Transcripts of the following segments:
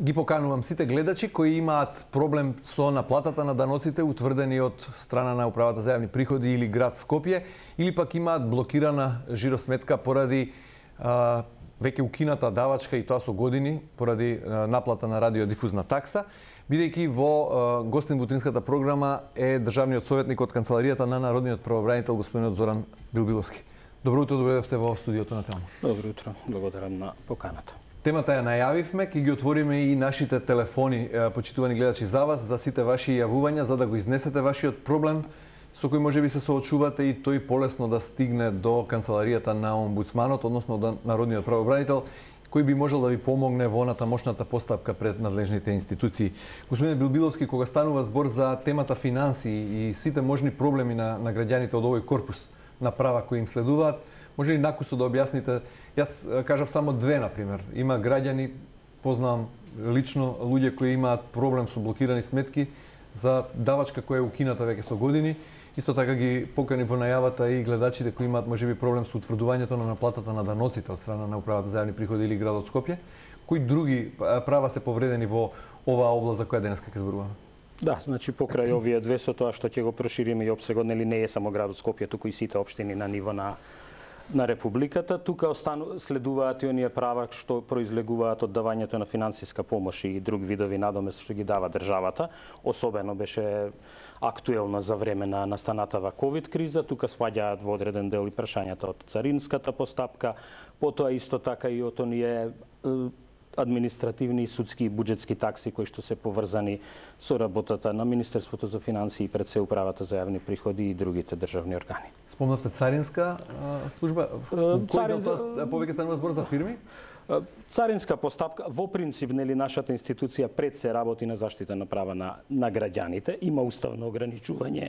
Ги поканувам сите гледачи кои имаат проблем со наплатата на даноците утврдени од страна на Управата за јавни приходи или град Скопје, или пак имаат блокирана жиросметка поради веќе укината давачка и тоа со години поради наплата на радиодифузна такса, бидејќи во гостин во утринската програма е државниот советник од канцеларијата на народниот правобранител господинот Зоран Билбиловски. Добро утро, добре дојдовте во студиото на Телма. Добро утро, благодарам на поканата. Темата ја најавивме, ќе ги отвориме и нашите телефони, почитувани гледачи, за вас, за сите ваши јавувања, за да го изнесете вашиот проблем со кој можеби се соочувате и тој полесно да стигне до канцеларијата на омбудсманот, односно до народниот правобранител, кој би можел да ви помогне во натамошната постапка пред надлежните институции. Господин Билбиловски, кога станува збор за темата финанси и сите можни проблеми на граѓаните од овој корпус на права кои им следуваат, може ли накусо да објасните? Јас кажав само две, например. Има граѓани, познавам лично луѓе кои имаат проблем со блокирани сметки за давачка која е укината веќе со години. Исто така ги покани во најавата и гледачите кои имаат можеби проблем со утврдувањето на наплатата на даноците од страна на Управата за јавни приходи или градот Скопје. Кои други права се повредени во оваа област за која денеска ќе зборуваме? Да, значи покрај овие две со тоа што ќе го прошириме и опсегот, нели не е само градот Скопје, туку и сите општини на ниво на Републиката. Тука следуваат и оние права што произлегуваат од давањето на финансиска помош и други видови надомест што ги дава државата. Особено беше актуелно за време на настанатава ковид криза. Тука сваѓаат во одреден дел и прашањата од царинската постапка, потоа исто така и од оние административни, судски и буџетски такси кои што се поврзани со работата на Министерството за финансии, пред се Управата за јавни приходи и другите државни органи. Спомнавте царинска служба? Повеќе станува збор за фирми? Царинска постапка, во принцип, нели нашата институција пред се работи на заштита на права на граѓаните. Има уставно ограничување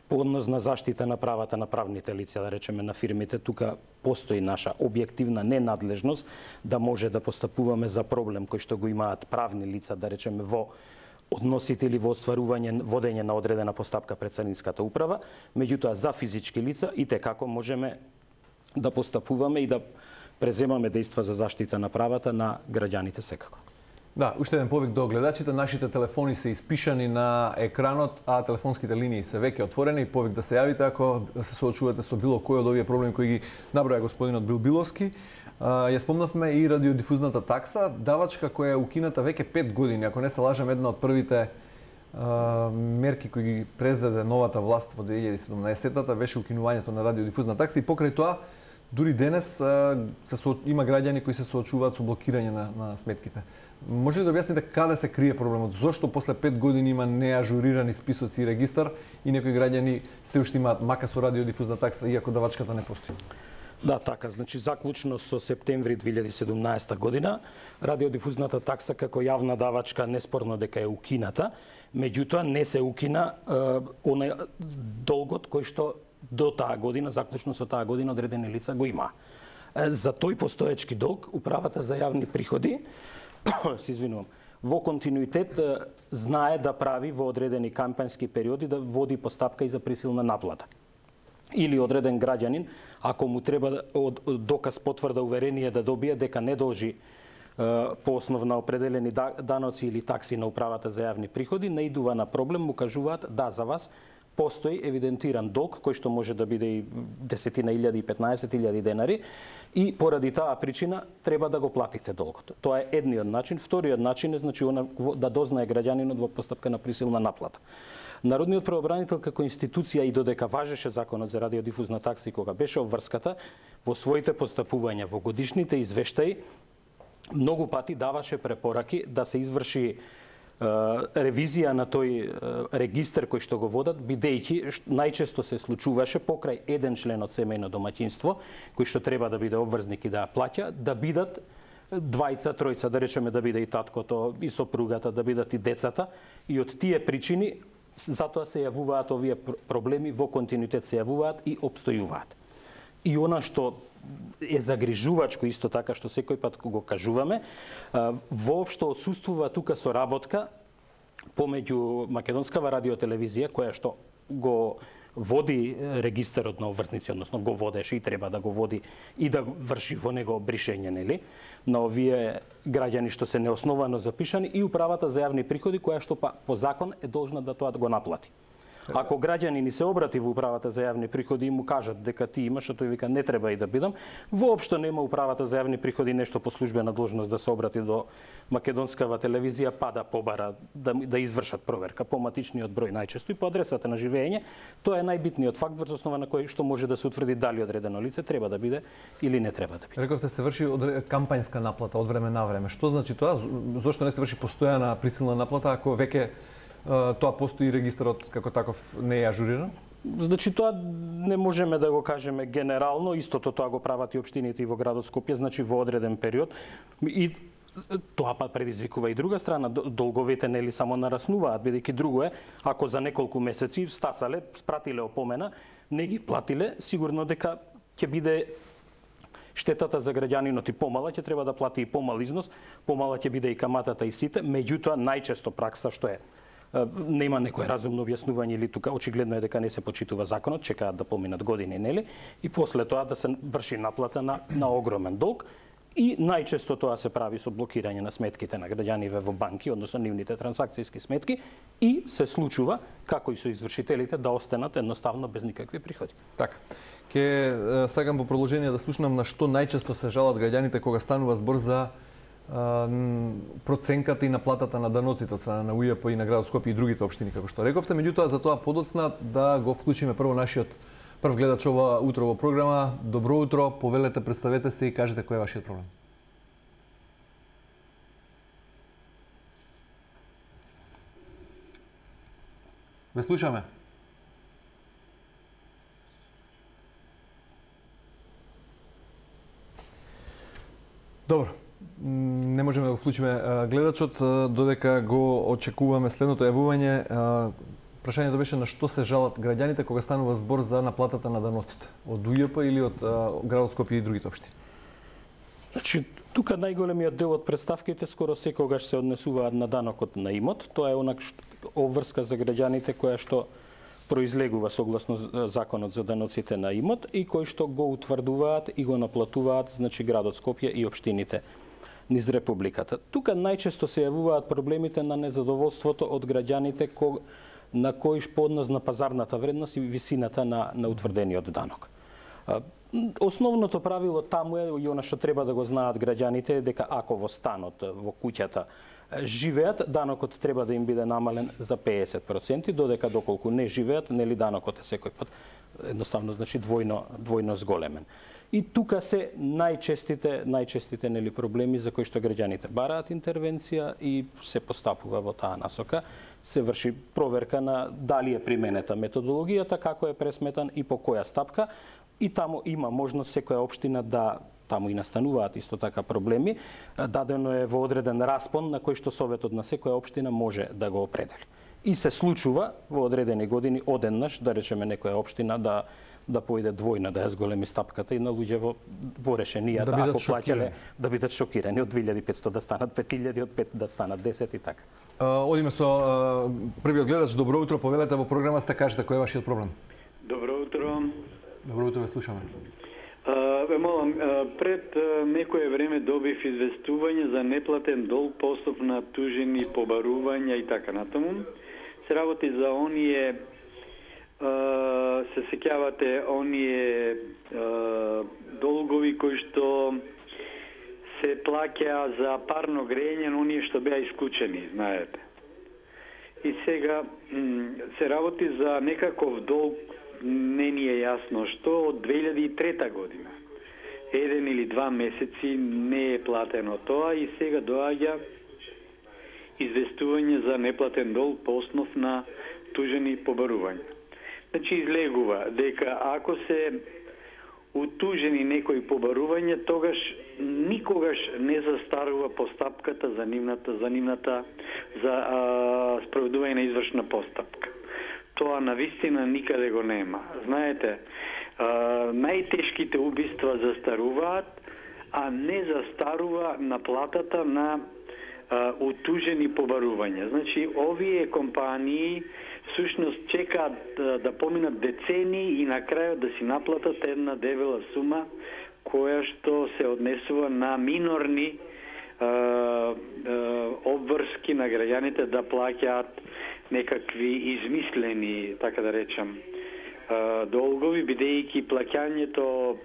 по однос на заштита на правата на правните лица, да речеме на фирмите. Тука постои наша објективна ненадлежност да може да постапуваме за проблем кој што го имаат правни лица, да речеме во односите или во остварување, водење на одредена постапка пред Царинската управа. Меѓутоа, за физички лица и како можеме да постапуваме и да преземаме дејства за заштита на правата на граѓаните секако. Да, уште еден повик до гледачите. Нашите телефони се испишани на екранот, а телефонските линии се веќе отворени. Повик да се јавите ако се соочувате со било кој од овие проблеми кои ги наброја господинот Билбиловски. Ја спомнавме и радиодифузната такса, давачка која е укината веќе 5 години. Ако не се лажам, една од првите мерки кои ги прездаде новата власт во 2017-та беше укинувањето на радиодифузна такса и покрај тоа дури денес има граѓани кои се соочуваат со блокирање на сметките. Може ли да објасните каде се крие проблемот? Зошто после 5 години има неажурирани списоци и регистар и некои граѓани се уште имаат мака со радиодифузна такса иако давачката не постои? Да, така. Значи, заклучно со септември 2017 година, радиодифузната такса како јавна давачка неспорно дека е укината, меѓутоа не се укина онај долгот кој што до таа година, заклучно со таа година, одредени лица го има. За тој постоечки долг, Управата за јавни приходи, се извинувам, во континуитет знае да прави во одредени кампањски периоди да води постапка и за присилна наплата. Или одреден граѓанин, ако му треба доказ, потврда, уверение да добие дека не должи по основ на определени даноци или такси на Управата за јавни приходи, наидува на проблем, му кажуваат да, за вас постои евидентиран долг кој што може да биде и 10.000 и 15.000 денари и поради таа причина треба да го платите долгот. Тоа е едниот начин. Вториот начин е значи да дознае граѓанинот во постапка на присилна наплата. Народниот правобранител како институција и додека важеше законот за радиодифузна такса и кога беше обврската, во своите постапувања во годишните извештаи многу пати даваше препораки да се изврши ревизија на тој регистар кој што го водат, бидејќи најчесто се случуваше покрај еден член од семејно домаќинство, кој што треба да биде обврзник и да ја плаќа, да бидат двајца, тројца, да речеме да биде и таткото, и сопругата, да бидат и децата, и од тие причини затоа се јавуваат овие проблеми, во континуитет се јавуваат и обстојуваат. И она што е загрижувачко исто така што секој пат го кажуваме, воопшто отсуствува тука соработка помеѓу Македонскава радиотелевизија која што го води регистарот на обврзници, односно го водеше и треба да го води и да врши во него бришење, нели? На овие граѓани што се неосновано запишани и управата за јавни приходи која што по закон е должна да тоа да го наплати. Ако граѓани ни се обрати во управата за јавни приходи и му кажат дека ти имаш, а тој вика не треба и да бидам, воопшто нема управата за јавни приходи нешто по службена должност да се обрати до македонскава телевизија па да побара да извршат проверка по матичниот број најчесто и по адресата на живење. Тоа е најбитниот факт врз основа на кој што може да се утврди дали одредено лице треба да биде или не треба да биде. Рековте се врши кампањска наплата од време на време. Што значи тоа? Зошто не се врши постојана присилна наплата ако веќе тоа постои регистарот како таков не е ажуриран? Значи тоа не можеме да го кажеме генерално, истото тоа го прават и општините и во градот Скопје, значи во одреден период. И тоа па предизвикува и друга страна, долговите нели само нараснуваат, бидејќи друго е, ако за неколку месеци стасале, спратиле опомена, не ги платиле, сигурно дека ќе биде штетата за граѓанинот и помала, ќе треба да плати и помал износ, помала ќе биде и каматата и сите, меѓутоа најчесто пракса што е нема некое разумно објаснување или тука очигледно е дека не се почитува законот, чекаат да поминат години, нели? И после тоа да се врши наплата на огромен долг и најчесто тоа се прави со блокирање на сметките на граѓаниве во банки, односно нивните трансакцијски сметки и се случува како и со извршителите да останат едноставно без никакви приходи. Така. Ке сакам во продолжение да слушнам на што најчесто се жалат граѓаните кога станува збор за проценката и наплатата на даноците од страна на УЈП и на градот Скопје и другите општини како што рековте, меѓутоа за тоа подоцна да го вклучиме прво нашиот прв гледач ова утро во програма. Добро утро, повелете, представете се и кажете кој е вашиот проблем. Ве слушаме. Добро. Не можеме да го вклучиме гледачот, додека го очекуваме следното јавување. Прашањето беше на што се жалат граѓаните кога станува збор за наплатата на даноците? Од УЈП или од градот Скопје и другите општини? Значи, тука најголемиот дел од представките скоро секогаш се однесуваат на данокот на имот. Тоа е онак обврска за граѓаните која што произлегува согласно законот за даноците на имот и кој што го утврдуваат и го наплатуваат, значи градот Скопје и општините низ републиката. Тука најчесто се јавуваат проблемите на незадоволството од граѓаните на кои по однос на пазарната вредност и висината на утврдениот данок. Основното правило таму е и она што треба да го знаат граѓаните е дека ако во станот, во куќата живеат, данокот треба да им биде намален за 50%, додека доколку не живеат, нели данокот е секој пат едноставно значи двојно зголемен. И тука се најчестите нели проблеми за кои што граѓаните бараат интервенција и се постапува во таа насока. Се врши проверка на дали е применета методологијата, како е пресметан и по која стапка. И таму има можност секоја општина да таму и настануваат исто така проблеми. Дадено е во одреден распон на кој што советот на секоја општина може да го определи. И се случува во одредени години одеднаш, да речеме некоја општина да поиде двојна, да ја зголеми стапката и на луѓе во решенијата, ако плаќале, да бидат шокирани од 2500 да станат 5000, од 5 да станат 10 и така. Одиме со првиот гледач. Добро утро, повелете во програма, сте кажете кој е вашиот проблем. Добро утро. Добро утро, ве слушаме. Ве молам, пред некое време добив известување за неплатен долг по основ на тужени побарувања и така натаму. Се работи за оние се сеќавате оние долгови кои што се плаќа за парно грејење, но оние што беа исклучени, знаете. И сега се работи за некаков долг, не ни е јасно што, од 2003 година. 1 или 2 месеци не е платено тоа и сега доаѓа известување за неплатен долг по основ на тужени побарувања. Значи излегува дека ако се утужени некои побарувања, тогаш никогаш не застарува постапката за нивната спроведување на извршна постапка. Тоа навистина никаде го нема. Знаете, најтешките убиства застаруваат, а не застарува наплатата на утужени побарувања. Значи, овие компании всушност чекаат да поминат децении и на крајот да си наплатат една дебела сума која што се однесува на минорни обврски на граѓаните да плаќаат некакви измислени, така да речам, долгови, бидејќи плаќањето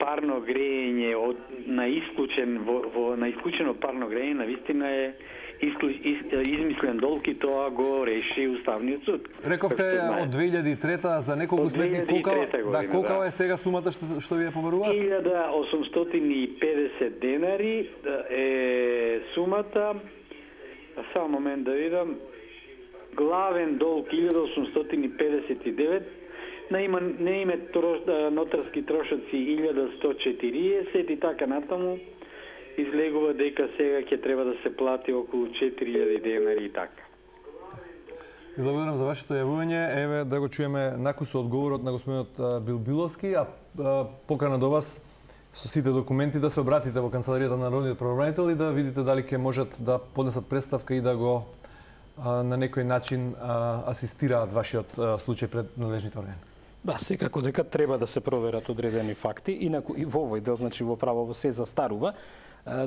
парно грејење на исклучено парно грејење навистина е измислен долг и тоа го реши Уставниот суд. Рековте од 2003 за неколку сметки колка е сега сумата што ви ја побаруваат? 1850 денари е сумата. Само момент да видам. Главен долг 1859, на име нотарски трошоци 1140 и така натаму. Излегува дека сега ќе треба да се плати околу 4000 денари и така. Ви благодарам за вашето јавување. Еве да го чуеме накусо одговорот на господинот Билбиловски, а покана до вас со сите документи да се обратите во канцеларијата на Народниот правобранител и да видите дали ќе можат да поднесат представка и да го на некој начин асистираат вашиот случај пред надлежните органи. Да, секако дека треба да се проверат одредени факти, инаку и во овој дел, значи во правово се застарува,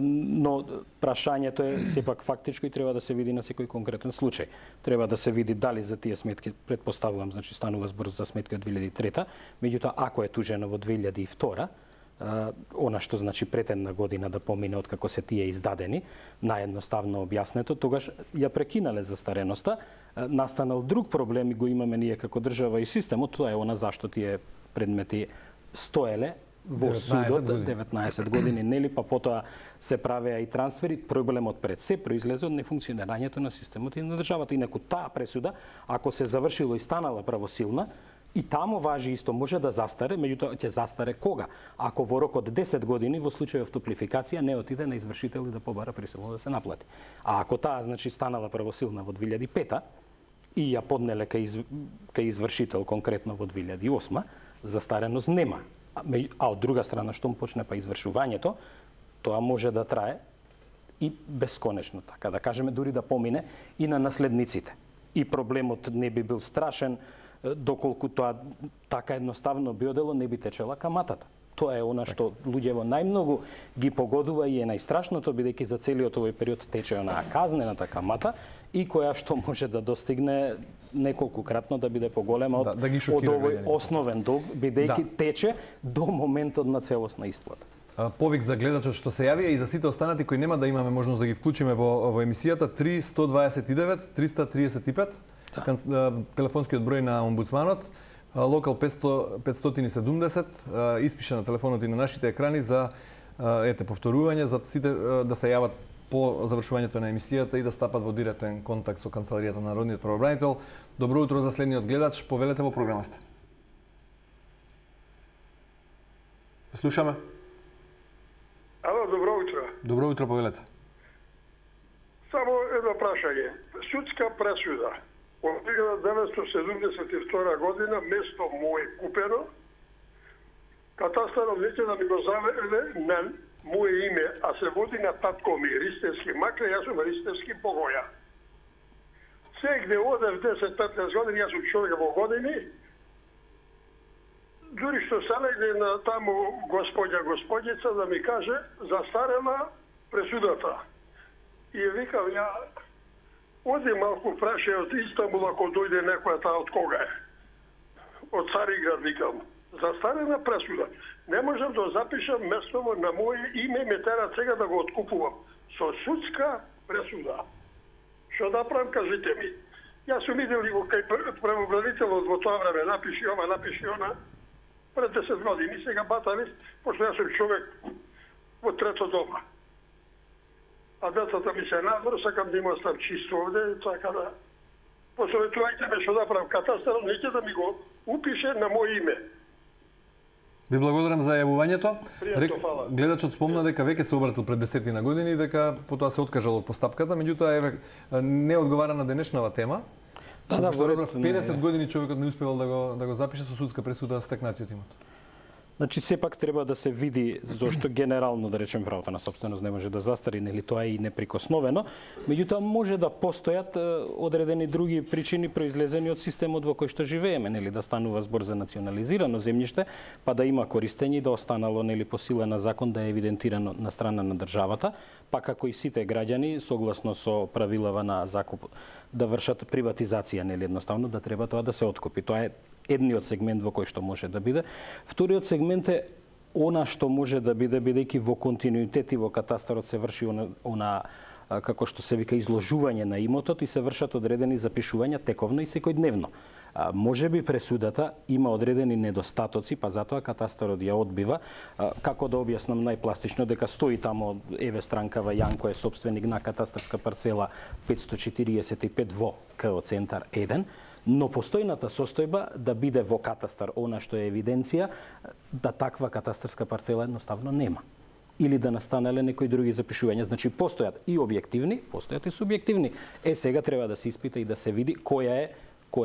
но прашањето е сепак фактичко и треба да се види на секој конкретен случај. Треба да се види дали за тие сметки, предпоставувам, значи станува збор за сметки од 2003, меѓутоа ако е тужено во 2002, она што значи претедна година да помине од како се тие издадени, наедноставно објаснето, тогаш ја прекинале застареноста, настанал друг проблем и го имаме ние како држава и системот, тоа е она зашто тие предмети стоеле во судот 19 години, нели, па потоа се правеа и трансфери, проблемот пред се произлезе од нефункционирањето на системот и на државата. Инаку таа пресуда, ако се завршило и станала правосилна, и тамо важи исто, може да застаре, меѓутоа ќе застаре кога? Ако во рок од 10 години во случај автоплификација не отиде на извршител и да побара присилно да се наплати. А ако таа значи станала правосилна во 2005 и ја поднеле кај извршител конкретно во 2008, застареност нема. А од друга страна, што почне па извршувањето, тоа може да трае и бесконечно, така да кажеме, дури да помине и на наследниците. И проблемот не би бил страшен, доколку тоа така едноставно биодело не би течела каматата. Тоа е она што луѓево најмногу ги погодува и е најстрашното, бидејќи за целиот овој период тече онаа казнената камата и која што може да достигне неколкукратно да биде поголема од овој основен долг, бидејќи тече до моментот на целосна исплата. Повик за гледачот што се јавија и за сите останати кои нема да имаме можност да ги вклучиме во емисијата 3-129 335, телефонскиот број на омбудсманот, локал 570, испиша на телефонот и на нашите екрани за повторување, за сите да се јават по завршувањето на емисијата и да стапат во директен контакт со канцеларијата на Народниот правобранител. Добро утро за следниот гледач, повелете во програма сте. Слушаме. Ало, добро утро. Добро утро, повелете. Само едно прашање. Судска пресуда. Од 1972 година место му е купено. Катастарот веќе да ми го заведе на мое име, а се води на татко ми, Ристевски Макле, јас сум Ристевски Богоја. Сегде одев 10-15 години, јас сум човек во години, дури што салегде на таму господјица да ми каже застарела пресудата. И викам, ја оди малку праша од Истанбул, ако дојде некоја таа од кога е. Од Цариград, викам. Застарена пресуда. Не можам да запишам местово на моје име, ме тера сега да го откупувам. Со судска пресуда. Што да правам, кажете ми. Јас сум видел и кај правобранителот во тоа време, напиши ова, напиши она, пред 10 години, сега батали, пошто јас сум човек во трето дома. А децата ми се надвор, сакам да им остам чисто овде, така да посоветувајте ме што да правам. Катастарот неќе да ми го упише на мој име. Ви благодарам за јавувањето. Фала. Гледачот спомна дека веќе се обратил пред 10 години и дека потоа се откажал од постапката, меѓутоа еве не одговара на денешнава тема. Да, што 50 години човекот не успевал да го запише со судска пресуда стекнатиот имот. Значи сепак треба да се види зошто генерално, да речем, правото на сопственост не може да застари, нели тоа е и неприкосновено, меѓутоа може да постојат одредени други причини произлезени од системот во кој што живееме, нели да станува збор за национализирано земјиште, па да има користење и да останало нели по сила на закон да е евидентирано на страна на државата, па како и сите граѓани согласно со правилава на закуп да вршат приватизација, нели едноставно да треба тоа да се откупи. Тоа е едниот сегмент во кој што може да биде. Вториот сегмент е она што може да биде, бидејќи во континуитет и во катастарот се врши она како што се вика изложување на имотот и се вршат одредени запишувања тековно и секојдневно. Може би пресудата има одредени недостатоци, па затоа катастарот ја одбива. Како да објаснам најпластично, дека стои тамо еве странкава Јанко е сопственик на катастарска парцела 545 во КО Центар 1, но постојната состојба да биде во катастар она што е евиденција, да таква катастарска парцела едноставно нема. Или да настанале некои други запишувања. Значи, постојат и објективни, постојат и субјективни. Сега треба да се испита и да се види која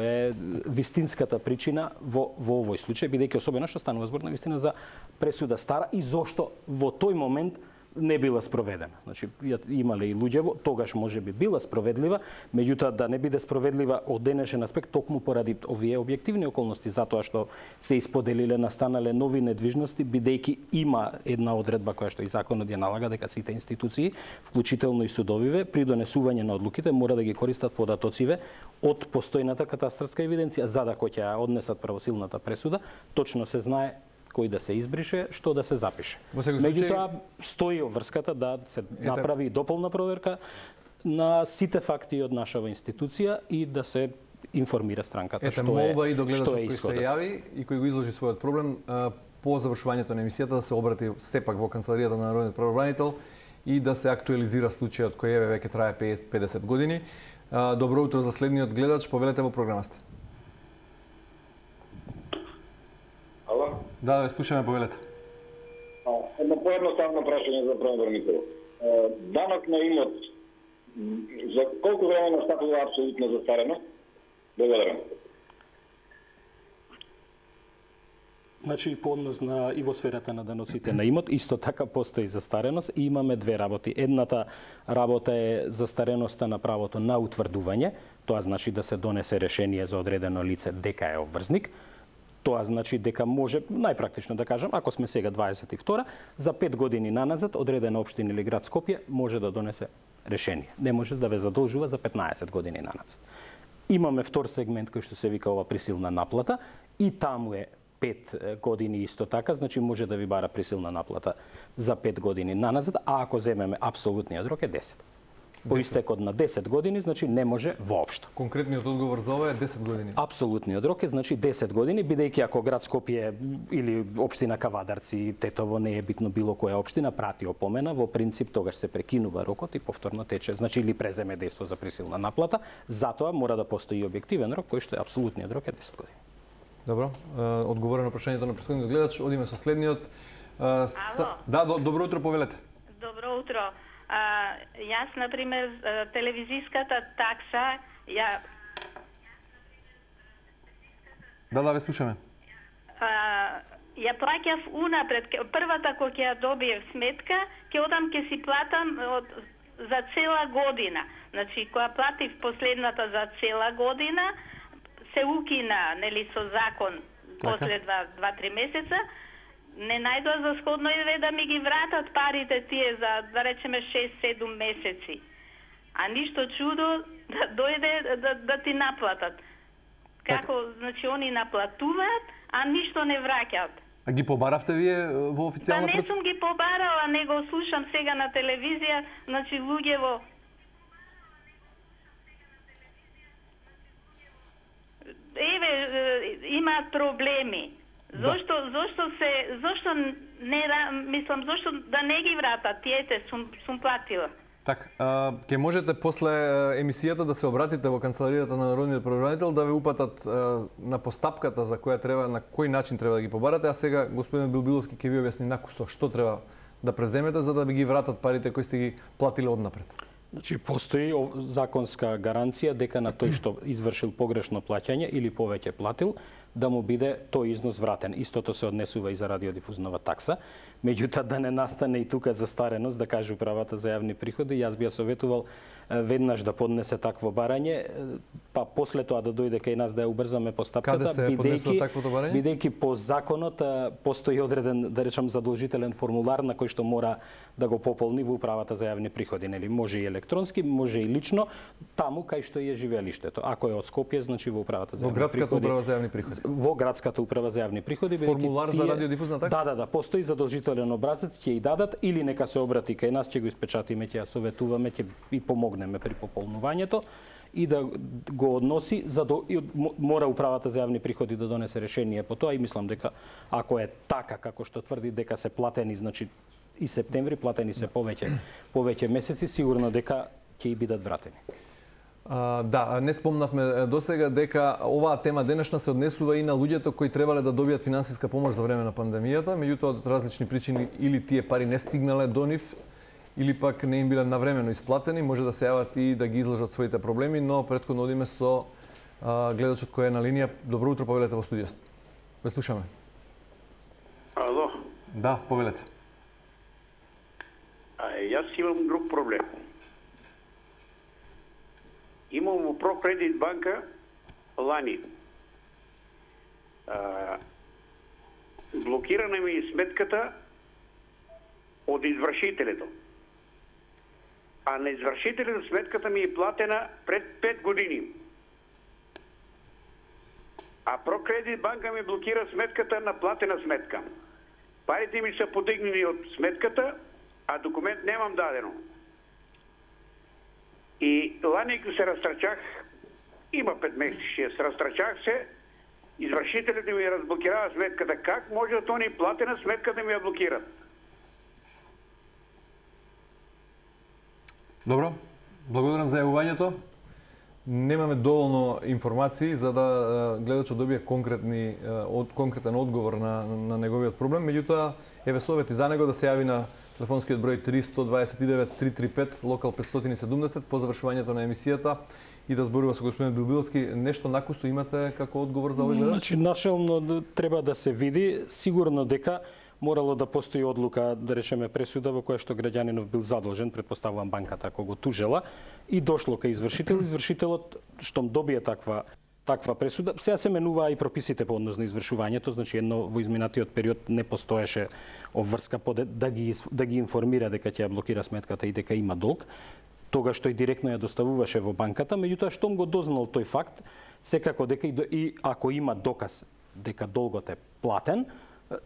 е вистинската причина во овој случај, бидејќи особено што станува збор на вистина за пресуда стара и зошто во тој момент не била спроведена. Значи, имале и луѓе, тогаш може би била спроведлива, меѓутоа да не биде спроведлива од денешен аспект токму поради овие објективни околности, затоа што се исподелиле, настанале нови недвижности, бидејќи има една одредба која што и законот ја налага дека сите институции, вклучително и судовиве, при донесување на одлуките мора да ги користат податоциве од постојната катастарска евиденција, за да кога ќе однесат правосилната пресуда, точно се знае кој да се избрише, што да се запише. Меѓутоа, стои врската да се направи дополна проверка на сите факти од нашава институција и да се информира странката што е исходот. Кој се јави и кој го изложи својот проблем по завршувањето на емисијата да се обрати сепак во канцеларијата на Народниот правобранител и да се актуализира случајот кој еве веќе трае 50 години. Добро утро за следниот гледач, повелете во програмата. Да, ве слушаме, повелете. Едно поедноставно прашање за правобранител. Данок на имот за колку време настапува апсолутна застареност? Благодарам. Значи, по однос на и во сферата на даноците на имот, исто така постои застареност и имаме две работи. Едната работа е застареноста на правото на утврдување, тоа значи да се донесе решение за одредено лице дека е обврзник. Тоа значи дека може, најпрактично да кажам, ако сме сега 22, за 5 години наназад одредена општина или град Скопје може да донесе решение. Не може да ве задолжува за 15 години наназад. Имаме втор сегмент кој што се вика ова присилна наплата и таму е 5 години исто така, значи може да ви бара присилна наплата за 5 години наназад, а ако земеме апсолутниот рок е 10. По истекот на 10 години, значи не може воопшто. Конкретниот одговор за ова е 10 години. Апсолутниот рок е значи 10 години, бидејќи ако град Скопје или општина Кавадарци, Тетово, не е битно било која општина прати опомена, во принцип тогаш се прекинува рокот и повторно тече, значи или преземе дејство за присилна наплата, затоа мора да постои објективен рок кој што е апсолутниот рок е 10 години. Добро, одговорено прашањето на претходниот гледач, одиме со следниот. Да, добро утро, повелете. Добро утро. Јас, например, телевизиската такса, Да, ве слушаме. Ја плаќав унапред, првата кога ќе ја добиев сметка, ќе одам ќе си платам за цела година. Значи, кога платив последната за цела година, се укина, нели, со закон, после 2-3 месеца, не најдоа за сходно и да ми ги вратат парите тие за, да речеме, 6-7 месеци. А ништо чудо да дојде да ти наплатат. Како, значи, они наплатуваат, а ништо не враќаат. А ги побаравте вие во официјална процедура? Не сум ги побарала, него слушам сега на телевизија, значи луѓе еве имаат проблеми. Зошто не, мислам, зошто да не ги вратат, тиете сум платила. Така, ќе можете после емисијата да се обратите во канцеларијата на Народниот правобранител да ве упатат на постапката за која треба, на кој начин треба да ги побарате, а сега господин Билбиловски ќе ви објасни накусо што треба да преземете за да ви ги вратат парите кои сте ги платиле однапред. Значи, постои законска гаранција дека на тој што извршил погрешно плаќање или повеќе платил, да му биде тој износ вратен. Истото се однесува и за радиодифузнава такса. Меѓутоа, да не настане и тука застареност, да каже управата за јавни приходи, јас би ја советувал веднаш да поднесе такво барање, па после тоа да дојде кај нас да ја убрзаме постапката, Каде се поднесува таквото барање? Бидејќи по законот постои одреден, да речам, задолжителен формулар на кој што мора да го пополни во управата за јавни приходи, нели? Може и електронски, може и лично, таму кај што е живеелиштето. Ако е од Скопје, значи во управата за јавни приходи. Во градската управа за јавни приходи. Во градската управа за јавни приходи. Формулар за радиодифузна такса? Да, постои задолжителен образец, ќе и дадат, или нека се обрати кај нас, ќе го испечатиме, ќе ја советуваме, ќе и помогнеме при пополнувањето и да го односи, мора управата за јавни приходи да донесе решение по тоа и мислам дека ако е така како што тврди дека се платени, значи и септември платени се повеќе месеци, сигурно дека ќе и бидат вратени. Да, не спомнавме досега дека оваа тема денешна се однесува и на луѓето кои требале да добијат финансиска помош за време на пандемијата, меѓутоа од различни причини или тие пари не стигнале до нив, или пак не им биле навремено исплатени, може да се јават и да ги изложат своите проблеми, но претходно одиме со гледачот кој е на линија. Добро утро, повелете во студиото. Ве слушаме. Ало. Да, повелете. Јас имам друг проблем. Имам во Прокредит банка лани. Блокирана ми е сметката од извршителето. А на извршителето сметката ми е платена пред 5 години. А Прокредит банка ми блокира сметката на платена сметка. Парите ми се подигнени од сметката, а документ немам дадено. И лани се растрачах, има 5 месеци, се растрачах се, извршителите ми разблокирава сметката. Как може да тони платена сметка да ми ја блокират? Добро, благодарам за јавувањето. Немаме доволно информации за да гледачот добие конкретен одговор на неговиот проблем, меѓутоа еве совети за него да се јави на телефонскиот број 3-129-335, локал 570, по завршувањето на емисијата и да зборува со господин Билбилски. Нешто накусто имате како одговор за овој гледач? Значи, начелно треба да се види, сигурно дека морало да постои одлука, да речеме пресуда во која што граѓанинов бил задолжен, претпоставувам банката ако го тужела, и дошло кај извршител. Извршителот штом добие таква пресуда, сега се менуваа и прописите по однос на извршувањето, значи едно во изминатиот период не постоеше обврска да ги информира дека ќе ја блокира сметката и дека има долг, тогаш тој директно ја доставуваше во банката, меѓутоа штом го дознал тој факт, секако дека и ако има доказ дека долгот е платен,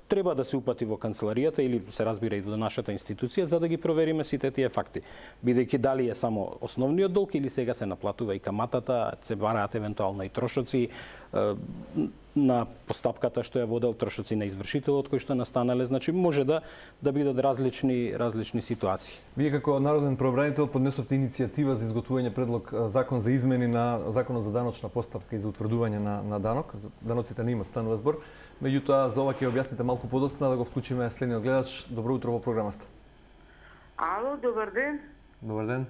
треба да се упати во канцеларијата или се разбира и во нашата институција за да ги провериме сите тие факти. Бидејќи дали е само основниот долг или сега се наплатува и каматата, се бараат евентуално и трошоци на постапката што ја водел, трошоци на извршителот кои што настанале, значи може да бидат различни ситуации. Вие како народен правобранител поднесовте иницијатива за изготвување предлог закон за измени на законот за даночна постапка и за утврдување на данок. Даноците не имат станува збор. Меѓутоа, за ова ќе објасните малку подоцна да го вклучиме следниот гледач. Добро утро во програмата. Ало, добар ден. Добар ден.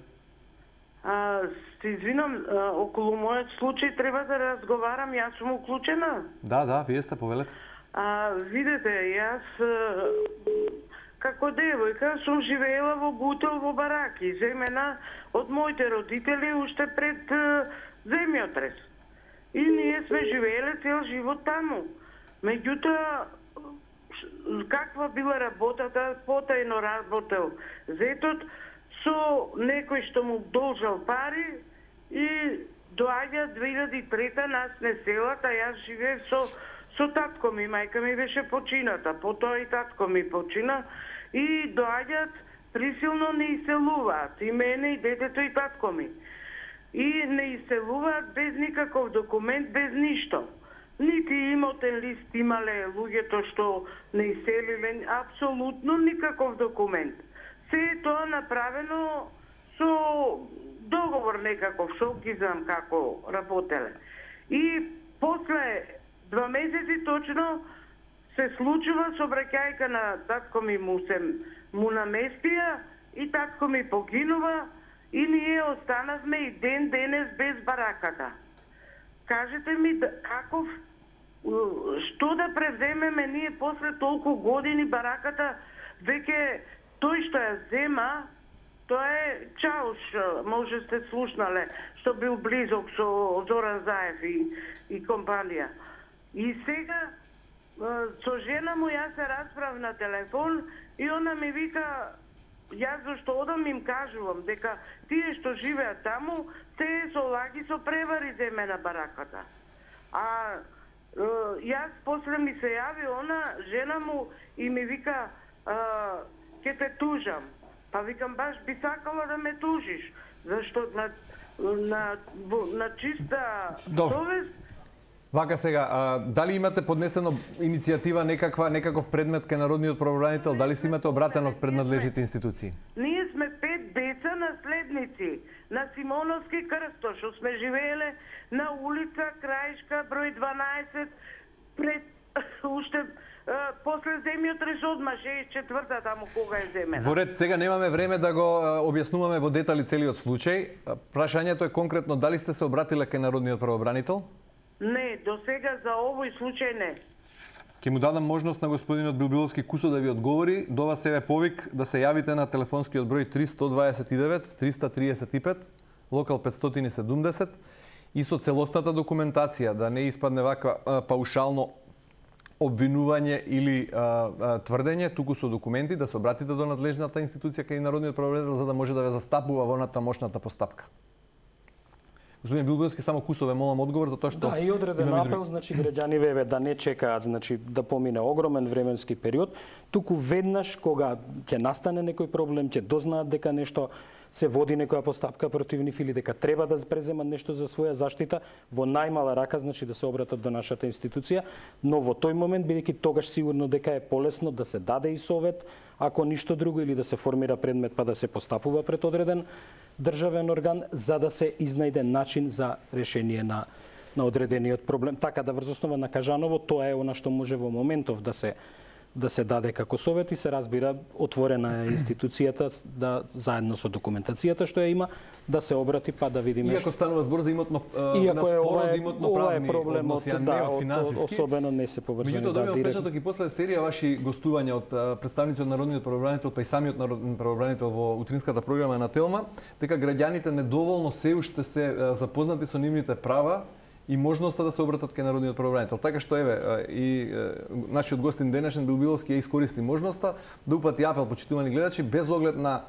Се извинам, околу мојот случај треба да разговарам, јас сум уклучена. Да, вие сте, повелете. Видете, јас како девојка сум живеела во Бутел во бараки, земена од моите родители уште пред земјотрес. И ние сме живееле цел живот таму. Меѓутоа, каква била работата, потајно работел зетот, со некој што му должал пари и доаѓа 2003 нас не селата, јас живеев со татко ми, мајка ми беше почината, потоа и татко ми почина и доаѓаат присилно не иселуваат и мене и детето и татко ми. И не иселуваат без никаков документ, без ништо. Нити имотен лист имале луѓето што не иселиле, апсолутно никаков документ. Се е тоа направено со договор некаков, шо ги знам како работеле. И после 2 месеци точно се случува сообраќајка на татко ми му наместија и татко ми погинува и ние останавме и ден денес без бараката. Кажете ми каков што да превземеме ние после толку години бараката, веќе тој што ја зема, тоа е Чауш, може сте слушнале, што бил близок со Зоран Заев и компанија. И сега со жена му јас се расправ на телефон и она ми вика, јас зашто одам им кажувам дека тие што живеат таму, се со лаги со превари земена бараката. А јас после ми се јави она жена му и ми вика, ќе те тужам. Па викам, баш би сакала да ме тужиш, зашто на чиста совест. Вака сега, дали имате поднесено иницијатива некаков предмет кај народниот правобранител, дали си имате обратено пред надлежните институции? Ние сме 5 деца наследници на Симоновски крсто, што сме живееле на улица Краишка, број 12, пред уште после земјотрес одма 64-та таму кога е земена. Во ред, сега немаме време да го објаснуваме во детали целиот случај. Прашањето е конкретно дали сте се обратиле кај народниот правобранител? Не, до сега за овој случај не. Ќе му дадам можност на господинот Билбиловски Кусо да ви одговори. До вас е повик да се јавите на телефонскиот број 329 335, локал 570 и со целосната документација, да не испадне ваква паушално обвинување или тврдење, туку со документи да се обратите до надлежната институција кај народниот правобранител за да може да ве застапува во натамошната постапка. Господин Билбиловски, само Кусове молам одговор за тоа што да, и одреден апел, значи граѓаниве да не чекаат, значи да помине огромен временски период, туку веднаш кога ќе настане некој проблем, ќе дознаат дека нешто се води некоја постапка против нив или дека треба да преземат нешто за своја заштита, во најмала рака, значи да се обратат до нашата институција, но во тој момент, бидејќи тогаш сигурно дека е полесно да се даде и совет, ако ништо друго, или да се формира предмет па да се постапува пред одреден државен орган, за да се изнајде начин за решение на одредениот проблем. Така да врз основа на кажаново, тоа е она што може во моментов да се даде како совет и се разбира отворена е институцијата да заедно со документацијата што ја има да се обрати па да видиме. Иако станува збор за имотно правни односи, а не од финансиски. Особено не се поврзани да директно. Меѓутоа добивам и после серија ваши гостувања од представници од народниот правобранител па и самиот народен правобранител во утринската програма на Телма, дека граѓаните недоволно се уште се запознати со нивните права и можноста да се обратат кај народниот правобранител. Така што еве и нашиот гостин денешен Билбиловски ја искористи можноста да упати апел, почитувани гледачи, без оглед на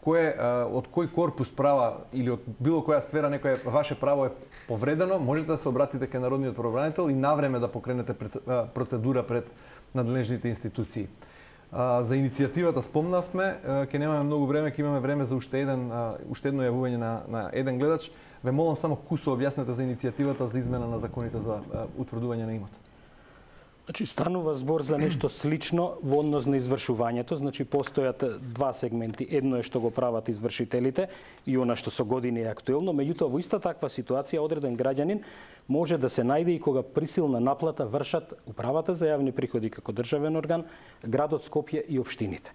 од кој корпус права или од било која сфера некое ваше право е повредено, можете да се обратите кај народниот правобранител и навреме да покренете процедура пред надлежните институции. За иницијативата спомнавме, ќе немаме многу време, ќе имаме време за уште едно јавување на еден гледач. Ве молам само Кусо објаснете за иницијативата за измена на законите за утврдување на имот. Значи станува збор за нешто слично во однос на извршувањето, значи постојат два сегменти. Едно е што го прават извршителите и она што со години е актуелно, меѓутоа во иста таква ситуација одреден граѓанин може да се најде и кога присилна наплата вршат Управата за јавни приходи како државен орган, градот Скопје и општините.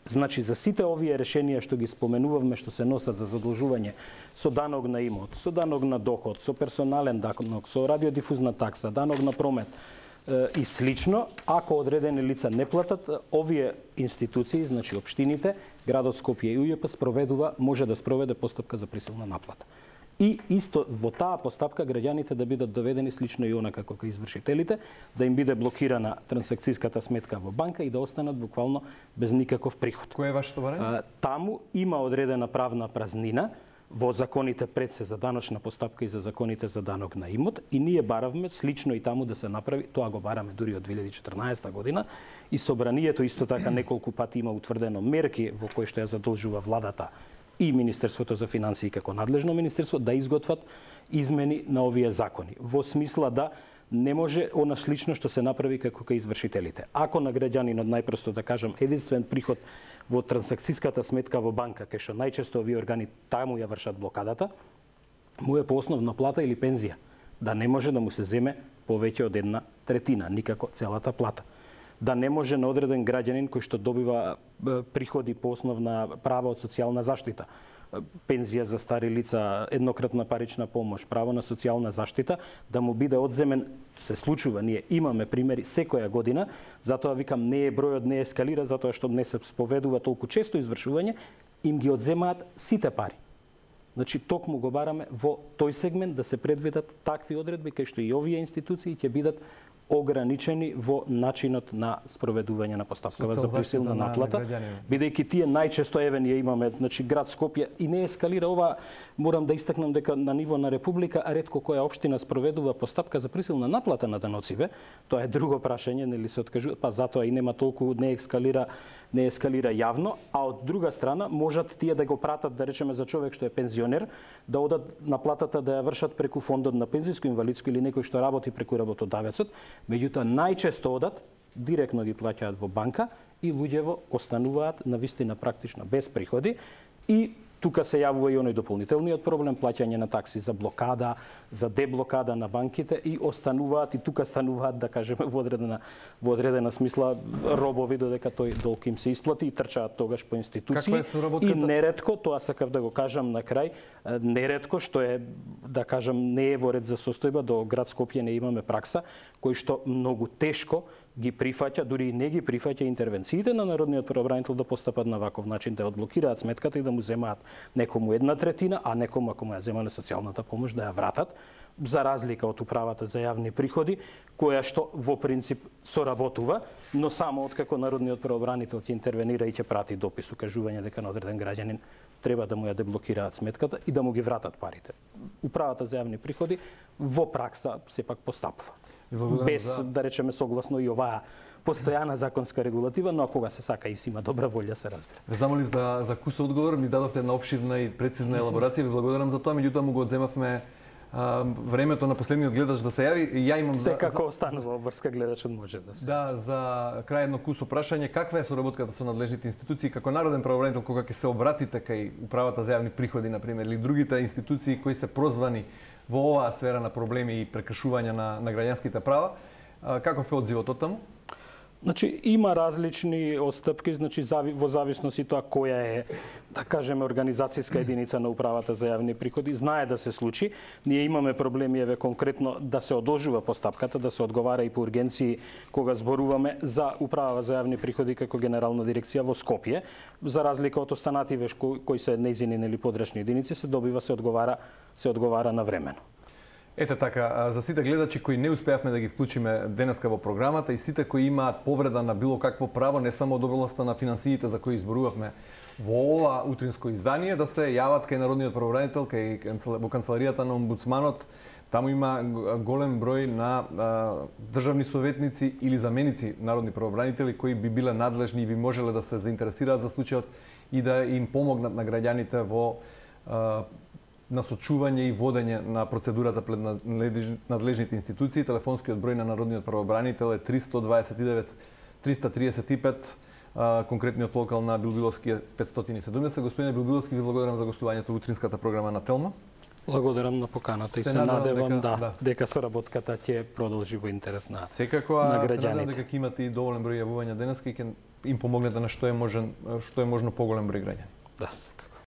Значи, за сите овие решенија што ги споменувавме, што се носат за задолжување со данок на имот, со данок на доход, со персонален данок, со радиодифузна такса, данок на промет и слично, ако одредени лица не платат, овие институции, значи општините, градот Скопје и УЈП може да спроведе постапка за присилна наплата. И исто во таа постапка граѓаните да бидат доведени слично и онака како извршителите, да им биде блокирана трансакцијската сметка во банка и да останат буквално без никаков приход. Кој е вашето барање? Таму има одредена правна празнина во законите пред се за даночна постапка и за законите за данок на имот и ние баравме слично и таму да се направи, тоа го бараме дури од 2014 година и собранието исто така неколку пати има утврдено мерки во кои што ја задолжува владата и Министерството за финансии како надлежно министерство да изготват измени на овие закони. Во смисла да не може она слично што се направи како кај извршителите. Ако на граѓанинот најпросто да кажам единствен приход во трансакцијската сметка во банка, кај што најчесто овие органи таму ја вршат блокадата, му е по основна плата или пензија. Да не може да му се земе повеќе од 1/3, никако целата плата. Да не може на одреден граѓанин кој што добива приходи по основна права од социјална заштита, пензија за стари лица, еднократна парична помош, право на социјална заштита, да му биде одземен, се случува, ние имаме примери секоја година, затоа викам не е бројот, не ескалира, затоа што не се споведува толку често извршување, им ги одземаат сите пари. Значи, токму го бараме во тој сегмент да се предвидат такви одредби, кај што и овие институции ќе бидат ограничени во начинот на спроведување на постапкава за присилна наплата, бидејќи тие најчесто ние имаме, значи град Скопје и не ескалира ова, морам да истакнам дека на ниво на република, а ретко која општина спроведува постапка за присилна наплата на даноциве, тоа е друго прашање, нели се откажува, па затоа и нема толку, не ескалира јавно, а од друга страна можат тие да го пратат, да речеме за човек што е пензионер, да одат наплатата да ја вршат преку фондот на пензиско, инвалидско или некој што работи преку работодавецот. Меѓутоа, најчесто одат, директно ги плаќаат во банка и луѓево остануваат навистина практично без приходи и тука се јавува и оној дополнителниот проблем, плаќање на такси за блокада, за деблокада на банките и остануваат, и тука стануваат, да кажеме, во одредена смисла робови додека тој долг им се исплати и трчаат тогаш по институции. И неретко, тоа сакав да го кажам на крај, неретко што е, да кажам, не е во ред за состојба, до град Скопје не имаме пракса, кој што многу тешко ги прифаќа, дури и не ги прифаќа интервенциите на народниот правобранител да постапат на ваков начин, да одблокираат сметката и да му земаат некому 1/3, а некому, ако му ја земале социјалната помош, да ја вратат, за разлика од управата за јавни приходи, која што во принцип соработува, но само откако народниот правобранител ќе интервенира и ќе прати допис, укажување дека на одреден граѓанин треба да му ја деблокираат сметката и да му ги вратат парите. Управата за јавни приходи во пракса сепак постапува. Без, да речеме, согласно и оваа постојана законска регулатива, но кога се сака и си има добра волја, се разбира. Ве замолив за кус одговор, ми дадовте една обширна и прецизна елаборација, ви благодарам за тоа, меѓутоа му го одземавме времето на последниот гледач да се јави. Ја имам секако останува обврска гледачот може да се. Да, за крај едно кусо прашање, каква е соработката со надлежните институции како народен правобранител кога ќе се обратите кај управата за јавни приходи на пример или другите институции кои се прозвани во оваа сфера на проблеми и прекршување на граѓанските права, каков е одзивот од таму? Значи, има различни отстапки, значи во зависност и тоа која е, да кажеме, организацијска единица на управата за јавни приходи, знае да се случи. Ние имаме проблеми, еве конкретно, да се одложува постапката, да се одговара и по ургенции кога зборуваме за управа за јавни приходи како генерална дирекција во Скопје. За разлика од останативе кои се нејзини или подрачни единици, се одговара навремено. Ете така, за сите гледачи кои не успеавме да ги вклучиме денеска во програмата и сите кои имаат повреда на било какво право, не само од областта на финансиите за кои изборувавме во ова утринско издание, да се јават кај народниот правобранител, во канцеларијата на омбудсманот. Таму има голем број на државни советници или заменици народни правобранители кои би биле надлежни и би можеле да се заинтересираат за случајот и да им помогнат на граѓаните во насочување и водење на процедурата пред надлежните институции. Телефонскиот број на народниот правобранител е 329 335, конкретниот локал на Билбиловски е 570. Господине Билбиловски, ви благодарам за гостувањето во утринската програма на Телма. Благодарам на поканата и се надевам дека соработката ќе продолжи во интерес на граѓаните. Секако, се надевам дека ќе имате и доволен број јавувања денеска и ќе им помогнете на што е можно поголем број граѓани. Да, секако.